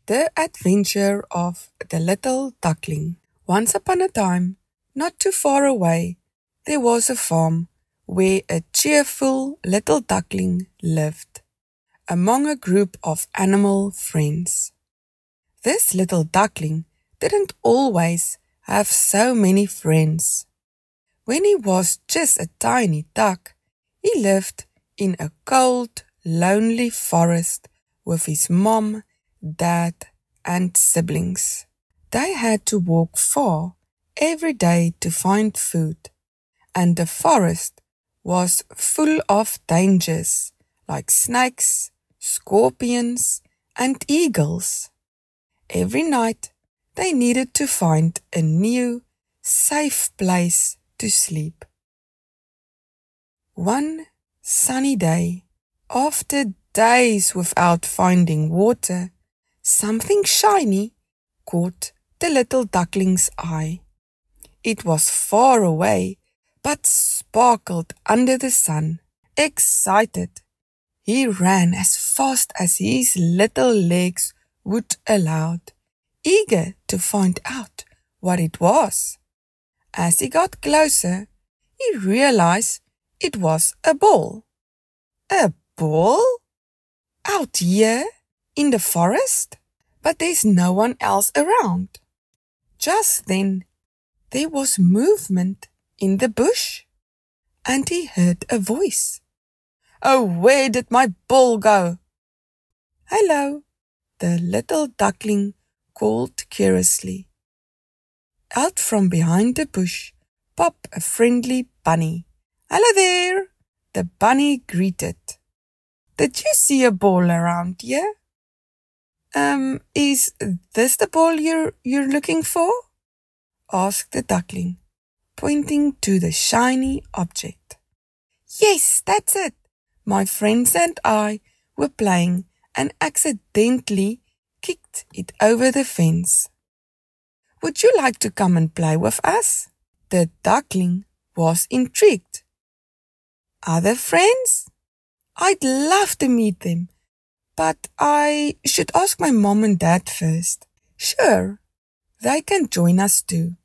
The Adventure of the Little Duckling. Once upon a time, not too far away, there was a farm where a cheerful little duckling lived, among a group of animal friends. This little duckling didn't always have so many friends. When he was just a tiny duck, he lived in a cold, lonely forest with his mom, dad, and siblings. They had to walk far every day to find food, and the forest was full of dangers like snakes, scorpions, and eagles. Every night they needed to find a new, safe place to sleep. One sunny day, after days without finding water, something shiny caught the little duckling's eye. It was far away, but sparkled under the sun. Excited, he ran as fast as his little legs would allow, eager to find out what it was. As he got closer, he realized it was a ball. A ball? Out here in the forest? But there's no one else around. Just then, there was movement in the bush, and he heard a voice. "Oh, where did my ball go?" "Hello," the little duckling called curiously. Out from behind the bush popped a friendly bunny. "Hello there," the bunny greeted. "Did you see a ball around here?" Is this the ball you're looking for?" asked the duckling, pointing to the shiny object. "Yes, that's it. My friends and I were playing and accidentally kicked it over the fence. Would you like to come and play with us?" The duckling was intrigued. "Other friends? I'd love to meet them, but I should ask my mom and dad first." "Sure, they can join us too,"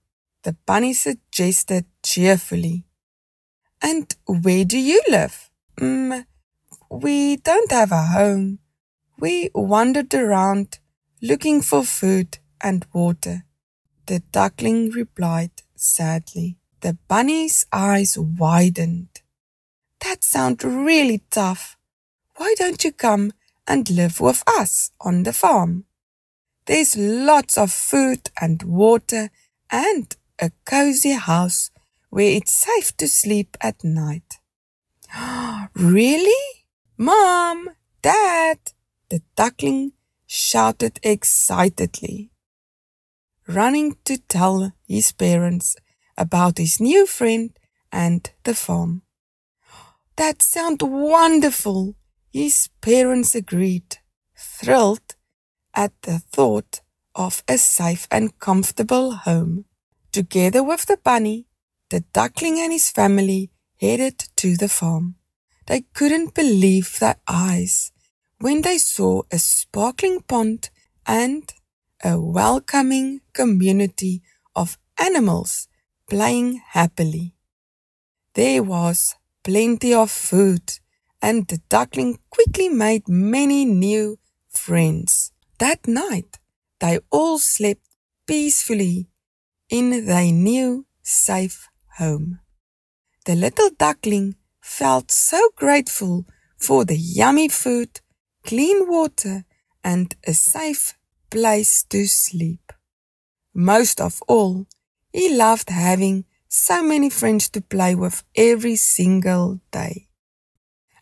the bunny suggested cheerfully. "And where do you live?" We don't have a home. We wandered around looking for food and water," the duckling replied sadly. The bunny's eyes widened. "That sounds really tough. Why don't you come and live with us on the farm? There's lots of food and water and a cozy house where it's safe to sleep at night." "Really? Mom, Dad," the duckling shouted excitedly, running to tell his parents about his new friend and the farm. "That sounds wonderful," his parents agreed, thrilled at the thought of a safe and comfortable home. Together with the bunny, the duckling and his family headed to the farm. They couldn't believe their eyes when they saw a sparkling pond and a welcoming community of animals playing happily. There was plenty of food, and the duckling quickly made many new friends. That night, they all slept peacefully in their new, safe home. The little duckling felt so grateful for the yummy food, clean water, and a safe place to sleep. Most of all, he loved having so many friends to play with every single day.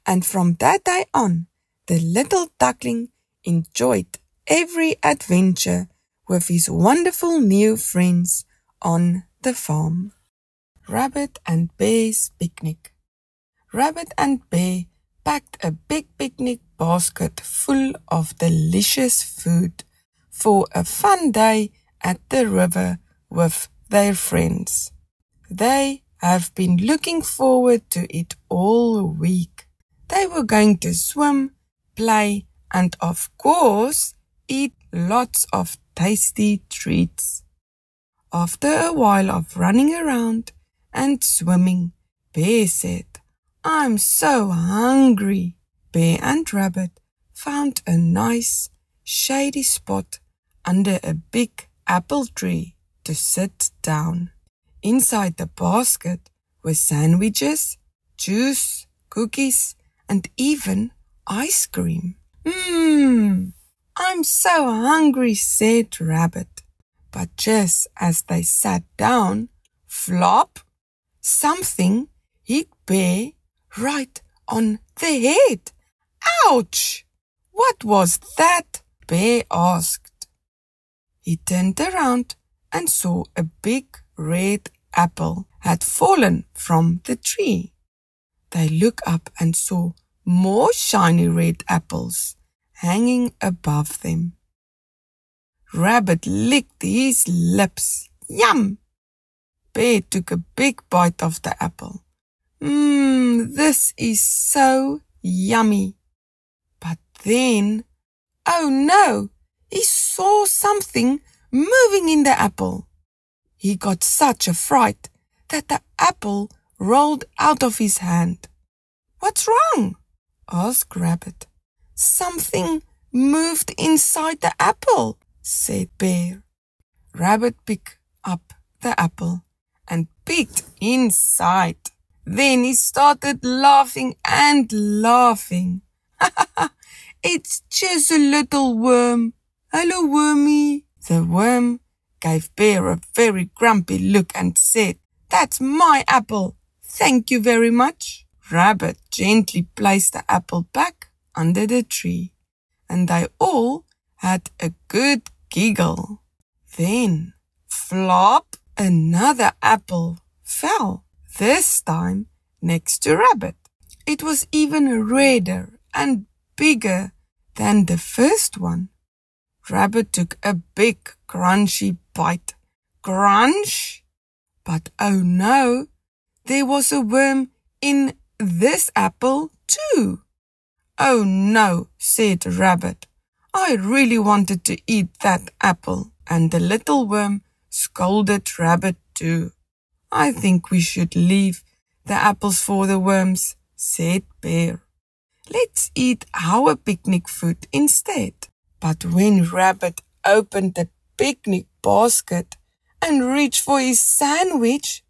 And from that day on, the little duckling enjoyed every adventure with his wonderful new friends on the farm. Rabbit and Bear's Picnic. Rabbit and Bear packed a big picnic basket full of delicious food for a fun day at the river with their friends. They have been looking forward to it all week. They were going to swim, play, and of course, eat lots of tasty treats. After a while of running around and swimming, Bear said, "I'm so hungry." Bear and Rabbit found a nice, shady spot under a big apple tree to sit down. Inside the basket were sandwiches, juice, cookies, and even ice cream. I'm so hungry," said Rabbit. But just as they sat down, flop, something hit Bear right on the head. "Ouch! What was that?" Bear asked. He turned around and saw a big red apple had fallen from the tree. They looked up and saw more shiny red apples hanging above them. Rabbit licked his lips. Yum! Bear took a big bite of the apple. This is so yummy. But then, oh no, he saw something moving in the apple. He got such a fright that the apple rolled out of his hand. "What's wrong?" asked Rabbit. "Something moved inside the apple," said Bear. Rabbit picked up the apple and peeked inside. Then he started laughing and laughing. "It's just a little worm. Hello, wormy." The worm gave Bear a very grumpy look and said, "That's my apple. Thank you very much." Rabbit gently placed the apple back under the tree, and they all had a good giggle. Then, flop, another apple fell, this time next to Rabbit. It was even redder and bigger than the first one. Rabbit took a big crunchy bite. Crunch! But oh no, there was a worm in this apple too. "Oh no," said Rabbit. "I really wanted to eat that apple." And the little worm scolded Rabbit too. "I think we should leave the apples for the worms," said Bear. "Let's eat our picnic food instead." But when Rabbit opened the picnic basket and reached for his sandwich,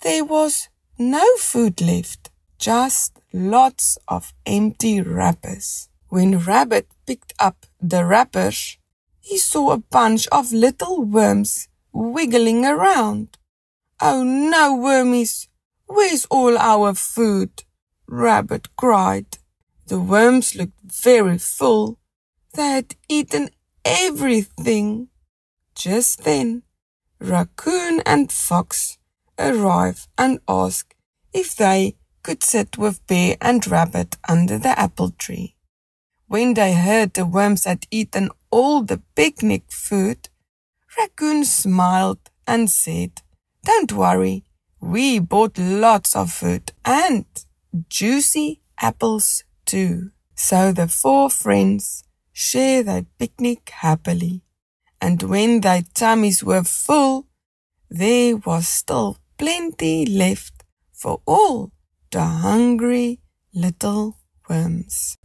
there was no food left, just lots of empty wrappers. When Rabbit picked up the wrappers, he saw a bunch of little worms wiggling around. "Oh no, wormies, where's all our food?" Rabbit cried. The worms looked very full. They had eaten everything. Just then, Raccoon and Fox arrived and asked if they could sit with Bear and Rabbit under the apple tree. When they heard the worms had eaten all the picnic food, Raccoon smiled and said, "Don't worry, we bought lots of food and juicy apples too." So the four friends shared their picnic happily, and when their tummies were full, there was still plenty left for all the hungry little worms.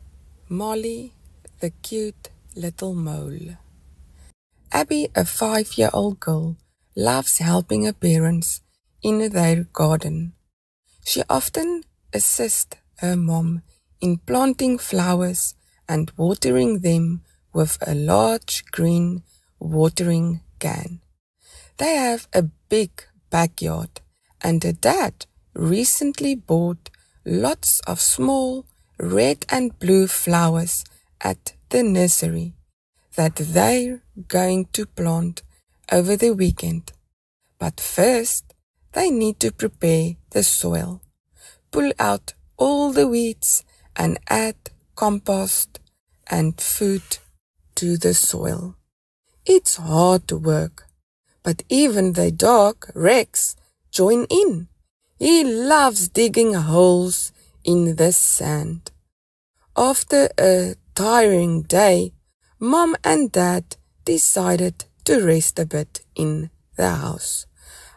Molly, the cute little mole. Abby, a 5-year-old girl, loves helping her parents in their garden. She often assists her mom in planting flowers and watering them with a large green watering can. They have a big backyard, and her dad recently bought lots of small red and blue flowers at the nursery that they're going to plant over the weekend. But first, they need to prepare the soil, pull out all the weeds, and add compost and food to the soil. It's hard work, but even the dog, Rex, joins in. He loves digging holes in the sand. After a tiring day, Mom and Dad decided to rest a bit in the house.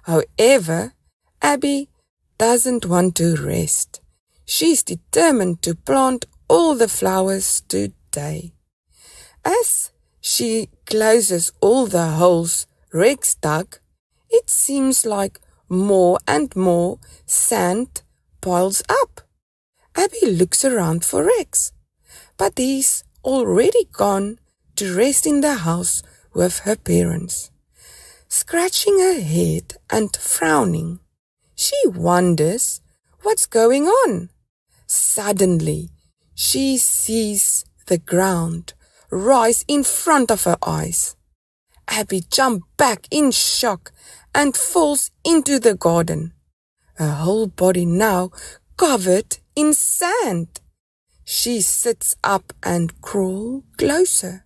However, Abby doesn't want to rest. She's determined to plant all the flowers today. As she closes all the holes Rex dug, it seems like more and more sand piles up. Abby looks around for Rex, but he's already gone to rest in the house with her parents. Scratching her head and frowning, she wonders what's going on. Suddenly, she sees the ground rise in front of her eyes. Abby jumps back in shock and falls into the garden, her whole body now covered in sand. She sits up and crawls closer.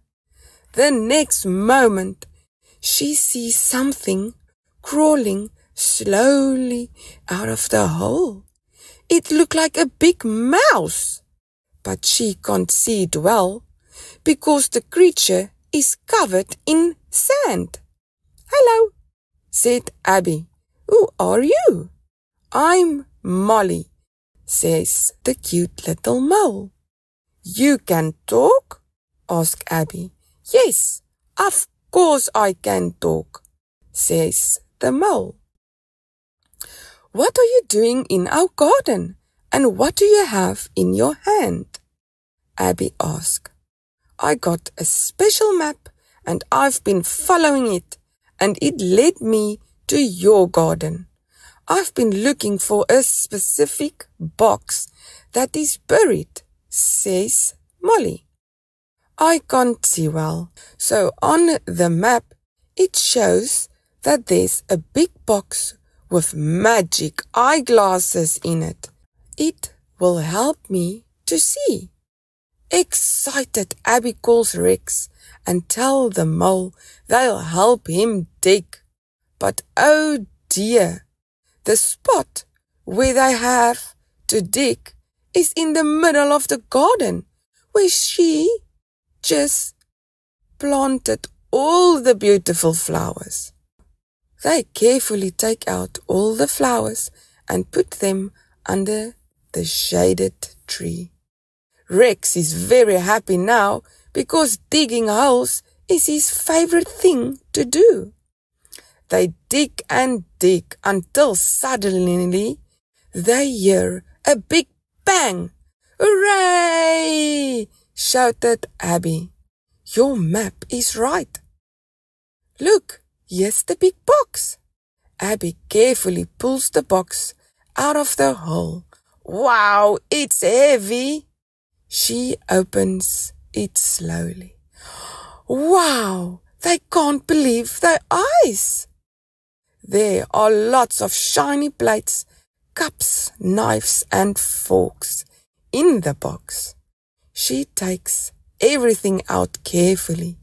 The next moment, she sees something crawling slowly out of the hole. It looked like a big mouse, but she can't see it well because the creature is covered in sand. "Hello," said Abby. "Who are you?" "I'm Molly," says the cute little mole. "You can talk?" asked Abby. "Yes, of course I can talk," says the mole. "What are you doing in our garden, and what do you have in your hand?" Abby asked. "I got a special map, and I've been following it, and it led me to your garden. I've been looking for a specific box that is buried," says Molly. "I can't see well, so on the map it shows that there's a big box with magic eyeglasses in it. It will help me to see." Excited, Abby calls Rex and tells the mole they'll help him dig. But oh dear, the spot where they have to dig is in the middle of the garden, where she just planted all the beautiful flowers. They carefully take out all the flowers and put them under the shaded tree. Rex is very happy now because digging holes is his favorite thing to do. They dig and dig until suddenly they hear a big bang. "Hooray!" shouted Abby. "Your map is right. Look, here's the big box." Abby carefully pulls the box out of the hole. "Wow, it's heavy." She opens it slowly. Wow, they can't believe their eyes. There are lots of shiny plates, cups, knives and forks in the box. She takes everything out carefully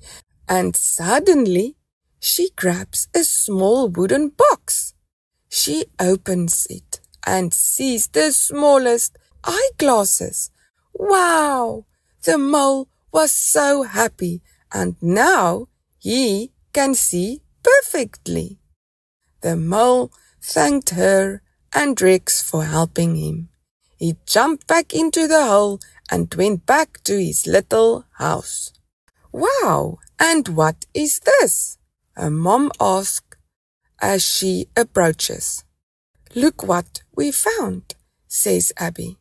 and suddenly she grabs a small wooden box. She opens it and sees the smallest eyeglasses. Wow! The mole was so happy and now he can see perfectly. The mole thanked her and Rex for helping him. He jumped back into the hole and went back to his little house. "Wow! And what is this?" her mom asked as she approaches. "Look what we found," says Abby.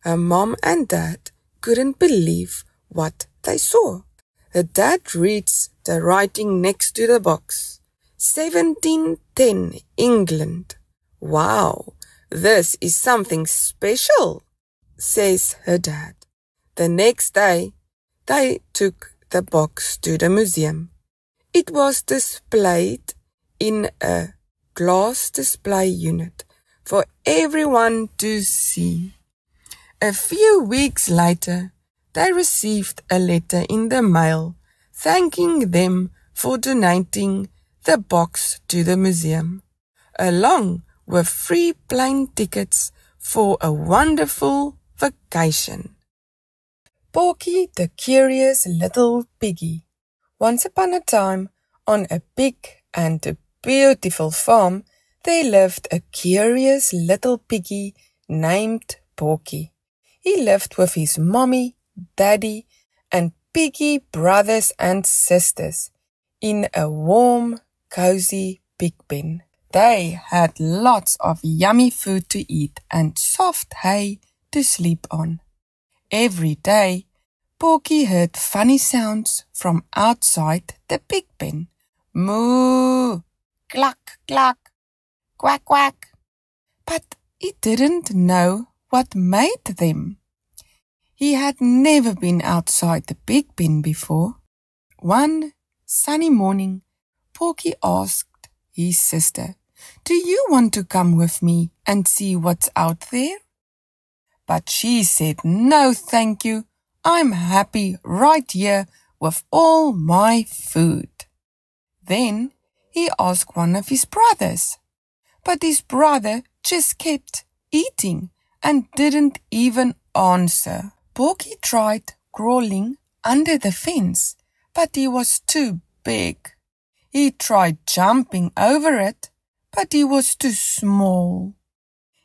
Her mom and dad couldn't believe what they saw. Her dad reads the writing next to the box. 1710 England. "Wow, this is something special," says her dad. The next day, they took the box to the museum. It was displayed in a glass display unit for everyone to see. A few weeks later, they received a letter in the mail thanking them for donating the box to the museum, along with free plane tickets for a wonderful vacation. Porky the Curious Little Piggy Once upon a time, on a big and a beautiful farm, there lived a curious little piggy named Porky. He lived with his mommy, daddy, and piggy brothers and sisters in a warm, cozy pig pen. They had lots of yummy food to eat and soft hay to sleep on. Every day, Porky heard funny sounds from outside the pig pen. Moo! Cluck, cluck! Quack, quack! But he didn't know what made them. He had never been outside the pig pen before. One sunny morning, Porky asked his sister, "Do you want to come with me and see what's out there?" But she said, "No, thank you. I'm happy right here with all my food." Then he asked one of his brothers, but his brother just kept eating and didn't even answer. Porky tried crawling under the fence, but he was too big. He tried jumping over it, but he was too small.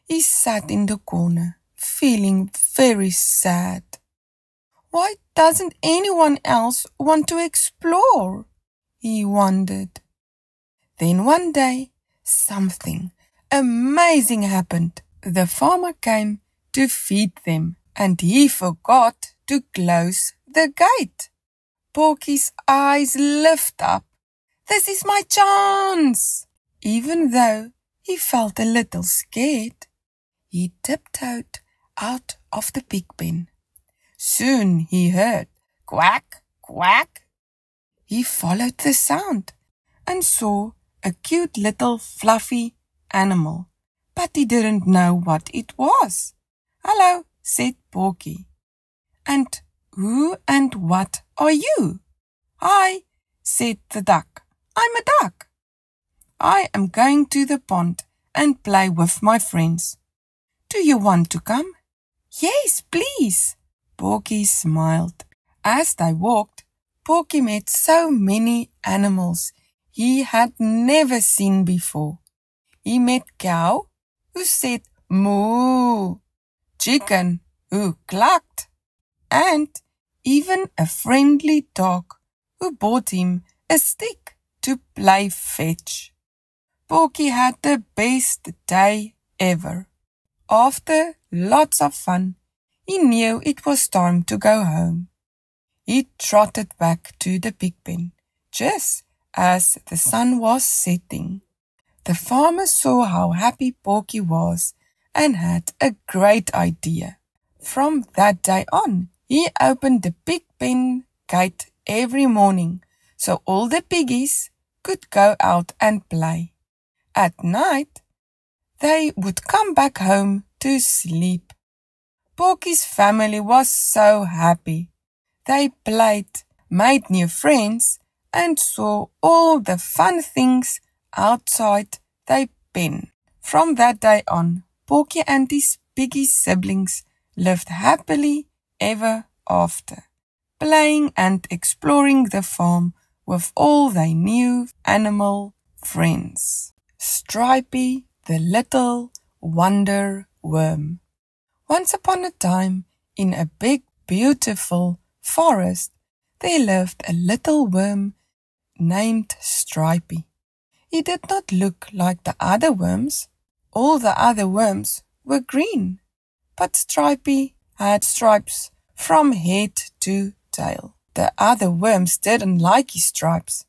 He sat in the corner, feeling very sad. Why doesn't anyone else want to explore? He wondered. Then one day, something amazing happened. The farmer came to feed them, and he forgot to close the gate. Porky's eyes lift up. This is my chance! Even though he felt a little scared, he tiptoed out of the pig pen. Soon he heard quack, quack. He followed the sound and saw a cute little fluffy animal, but he didn't know what it was. "Hello," said Porky. "And who and what are you?" "Hi," said the duck. "I'm a duck. I am going to the pond and play with my friends. Do you want to come?" "Yes, please." Porky smiled. As they walked, Porky met so many animals he had never seen before. He met cow, who said moo, chicken, who clucked, and even a friendly dog who brought him a stick to play fetch. Porky had the best day ever. After lots of fun, he knew it was time to go home. He trotted back to the pig pen, just as the sun was setting. The farmer saw how happy Porky was and had a great idea. From that day on, he opened the pig pen gate every morning so all the piggies could go out and play. At night, they would come back home to sleep. Porky's family was so happy. They played, made new friends, and saw all the fun things outside their pen. From that day on, Porky and his piggy siblings lived happily ever after, playing and exploring the farm with all their new animal friends. Stripey, the little wonder worm. Once upon a time, in a big, beautiful forest, there lived a little worm named Stripey. He did not look like the other worms. All the other worms were green, but Stripey had stripes from head to tail. The other worms didn't like his stripes.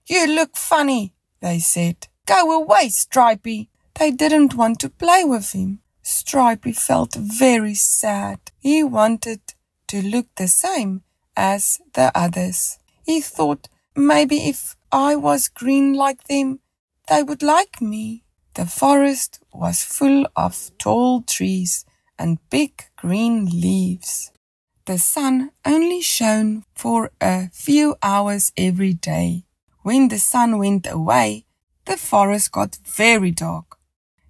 "You look funny," they said. "Go away, Stripey." They didn't want to play with him. Stripey felt very sad. He wanted to look the same as the others. He thought, maybe if I was green like them, they would like me. The forest was full of tall trees and big green leaves. The sun only shone for a few hours every day. When the sun went away, the forest got very dark.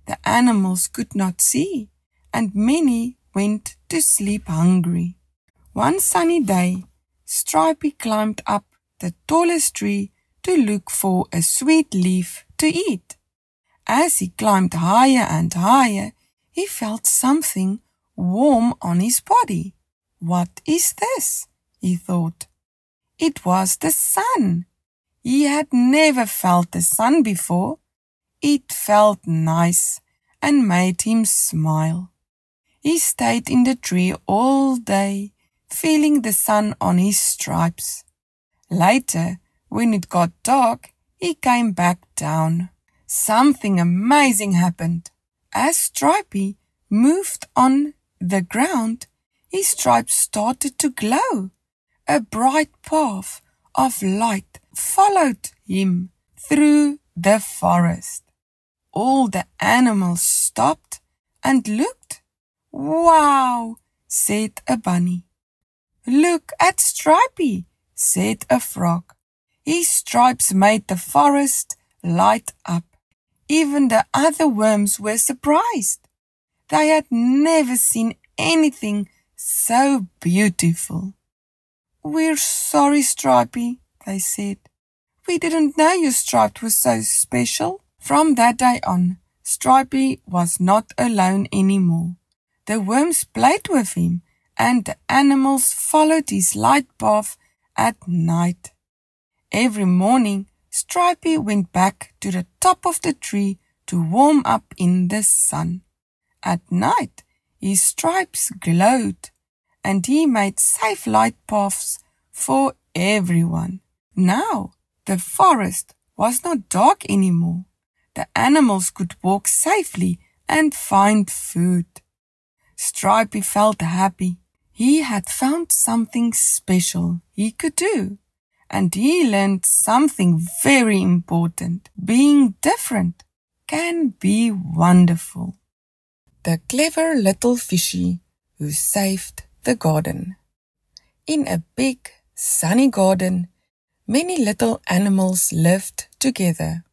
The animals could not see, and many went to sleep hungry. One sunny day, Stripey climbed up the tallest tree to look for a sweet leaf to eat. As he climbed higher and higher, he felt something warm on his body. What is this? He thought. It was the sun. He had never felt the sun before. It felt nice and made him smile. He stayed in the tree all day, feeling the sun on his stripes. Later, when it got dark, he came back down. Something amazing happened. As Stripey moved on the ground, his stripes started to glow. A bright path of light followed him through the forest. All the animals stopped and looked. "Wow," said a bunny. "Look at Stripey," said a frog. His stripes made the forest light up. Even the other worms were surprised. They had never seen anything so beautiful. "We're sorry, Stripey," they said. "We didn't know your stripe was so special." From that day on, Stripey was not alone anymore. The worms played with him, and the animals followed his light path at night. Every morning, Stripey went back to the top of the tree to warm up in the sun. At night, his stripes glowed, and he made safe light paths for everyone. Now, the forest was not dark anymore. The animals could walk safely and find food. Stripey felt happy. He had found something special he could do, and he learned something very important. Being different can be wonderful. The clever little fishy who saved the garden. In a big, sunny garden, many little animals lived together.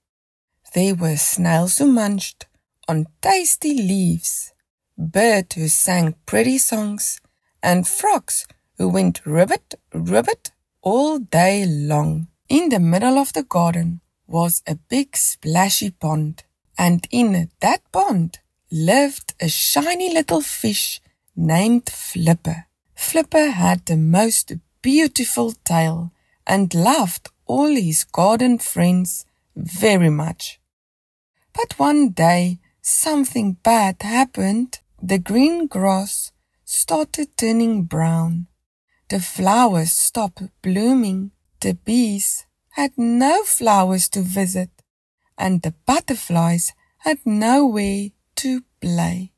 There were snails who munched on tasty leaves, birds who sang pretty songs, and frogs who went ribbit, ribbit all day long. In the middle of the garden was a big splashy pond, and in that pond lived a shiny little fish named Flipper. Flipper had the most beautiful tail and loved all his garden friends very much. But one day something bad happened. The green grass started turning brown. The flowers stopped blooming. The bees had no flowers to visit, and the butterflies had nowhere to play.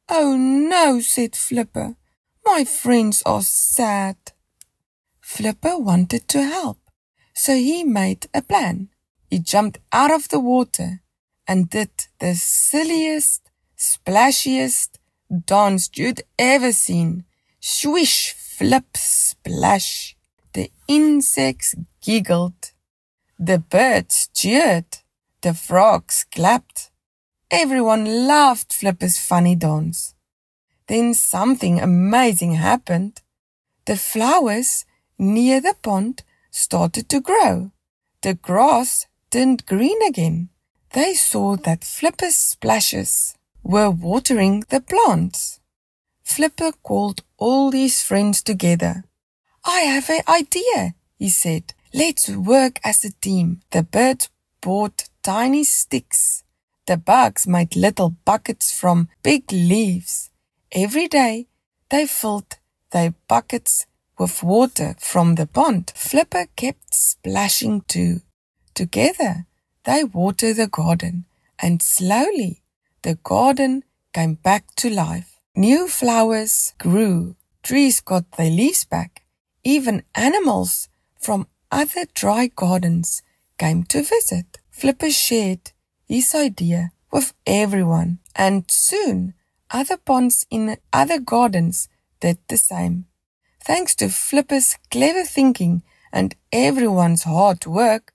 "Oh no," said Flipper. "My friends are sad." Flipper wanted to help, so he made a plan. He jumped out of the water and did the silliest, splashiest dance you'd ever seen. Swish, flip, splash. The insects giggled. The birds cheered. The frogs clapped. Everyone loved Flipper's funny dance. Then something amazing happened. The flowers near the pond started to grow. The grass turned green again. They saw that Flipper's splashes were watering the plants. Flipper called all his friends together. "I have an idea," he said. "Let's work as a team." The birds brought tiny sticks. The bugs made little buckets from big leaves. Every day they filled their buckets with water from the pond. Flipper kept splashing too. Together they watered the garden, and slowly the garden came back to life. New flowers grew. Trees got their leaves back. Even animals from other dry gardens came to visit. Flipper shared his idea with everyone, and soon other ponds in other gardens did the same. Thanks to Flipper's clever thinking and everyone's hard work,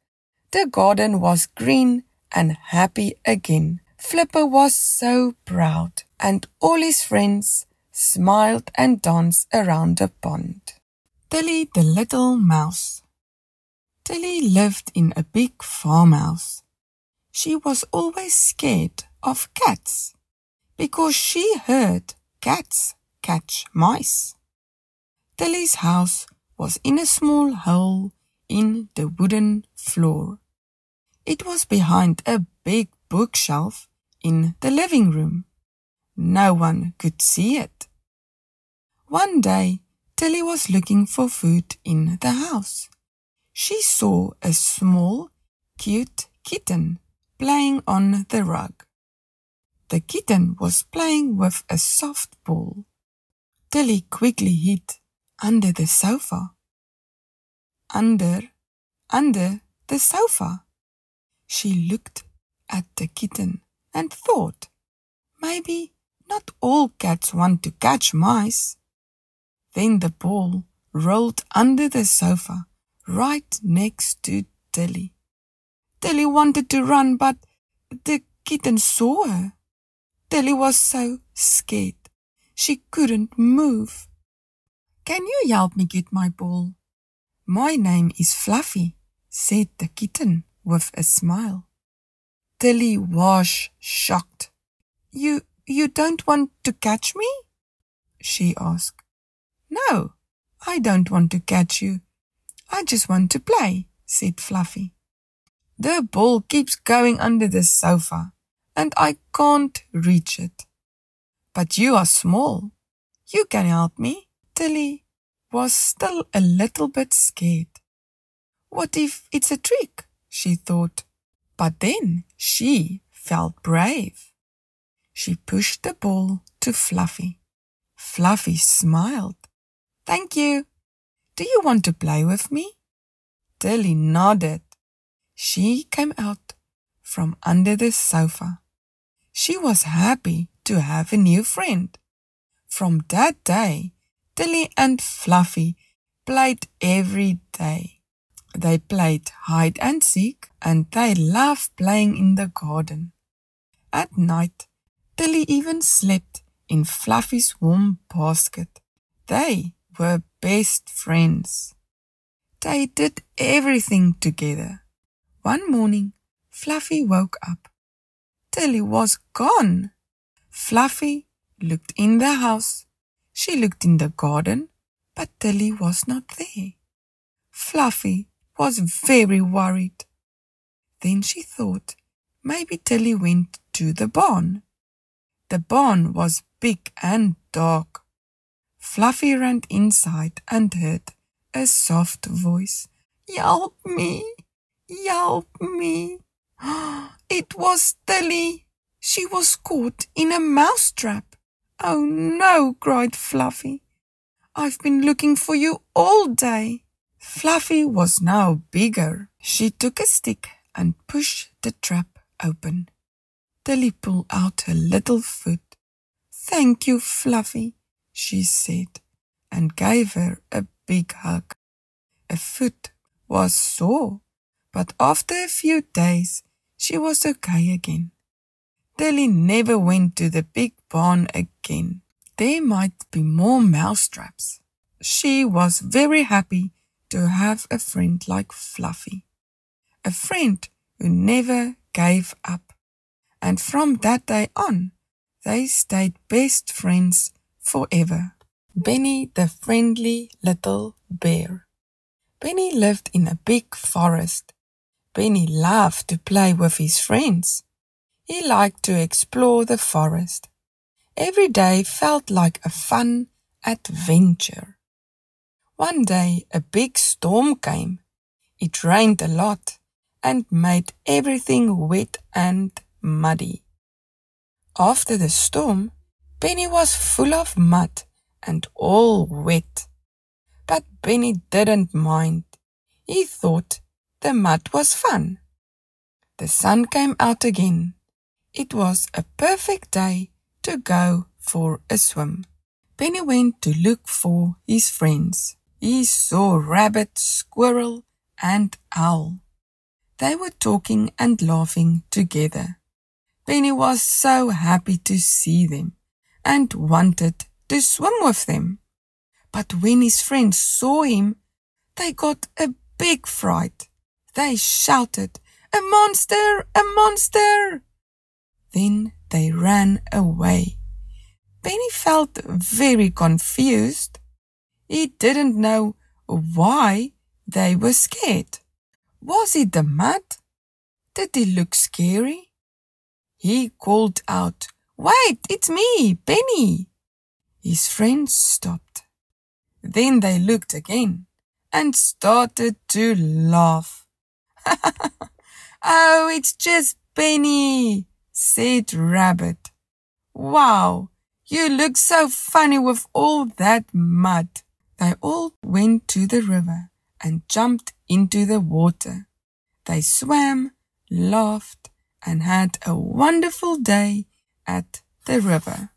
the garden was green and happy again. Flipper was so proud, and all his friends smiled and danced around the pond. Tilly the Little Mouse. Tilly lived in a big farmhouse. She was always scared of cats because she heard cats catch mice. Tilly's house was in a small hole in the wooden floor. It was behind a big bookshelf in the living room. No one could see it. One day, Tilly was looking for food in the house. She saw a small, cute kitten playing on the rug. The kitten was playing with a soft ball. Tilly quickly hid under the sofa. Under the sofa. She looked at the kitten and thought, maybe not all cats want to catch mice. Then the ball rolled under the sofa right next to Tilly. Tilly wanted to run, but the kitten saw her. Tilly was so scared. She couldn't move. "Can you help me get my ball?" "My name is Fluffy," said the kitten with a smile. Tilly was shocked. You don't want to catch me?" she asked. "No, I don't want to catch you. I just want to play," said Fluffy. "The ball keeps going under the sofa, and I can't reach it. But you are small. You can help me." Tilly was still a little bit scared. What if it's a trick? She thought. But then she felt brave. She pushed the ball to Fluffy. Fluffy smiled. "Thank you. Do you want to play with me?" Tilly nodded. She came out from under the sofa. She was happy to have a new friend. From that day, Tilly and Fluffy played every day. They played hide and seek, and they loved playing in the garden. At night, Tilly even slept in Fluffy's warm basket. They were best friends. They did everything together. One morning, Fluffy woke up. Tilly was gone. Fluffy looked in the house. She looked in the garden, but Tilly was not there. Fluffy was very worried. Then she thought maybe Tilly went to the barn. The barn was big and dark. Fluffy ran inside and heard a soft voice. "Help me! Help me!" It was Tilly. She was caught in a mousetrap. "Oh no," cried Fluffy. "I've been looking for you all day." Fluffy was now bigger. She took a stick and pushed the trap open. Tilly pulled out her little foot. "Thank you, Fluffy," she said, and gave her a big hug. Her foot was sore, but after a few days she was okay again. Tilly never went to the big barn again. There might be more mousetraps. She was very happy to have a friend like Fluffy, a friend who never gave up. And from that day on, they stayed best friends forever. Benny the friendly little bear. Benny lived in a big forest. Benny loved to play with his friends. He liked to explore the forest. Every day felt like a fun adventure. One day a big storm came. It rained a lot and made everything wet and muddy. After the storm, Benny was full of mud and all wet. But Benny didn't mind. He thought the mud was fun. The sun came out again. It was a perfect day to go for a swim. Benny went to look for his friends. He saw Rabbit, Squirrel, and Owl. They were talking and laughing together. Benny was so happy to see them and wanted to swim with them. But when his friends saw him, they got a big fright. They shouted, "A monster! A monster!" Then they ran away. Benny felt very confused. He didn't know why they were scared. Was it the mud? Did he look scary? He called out, "Wait, it's me, Benny." His friends stopped. Then they looked again and started to laugh. "Oh, it's just Benny," said Rabbit. "Wow, you look so funny with all that mud." They all went to the river and jumped into the water. They swam, laughed, and had a wonderful day at the river.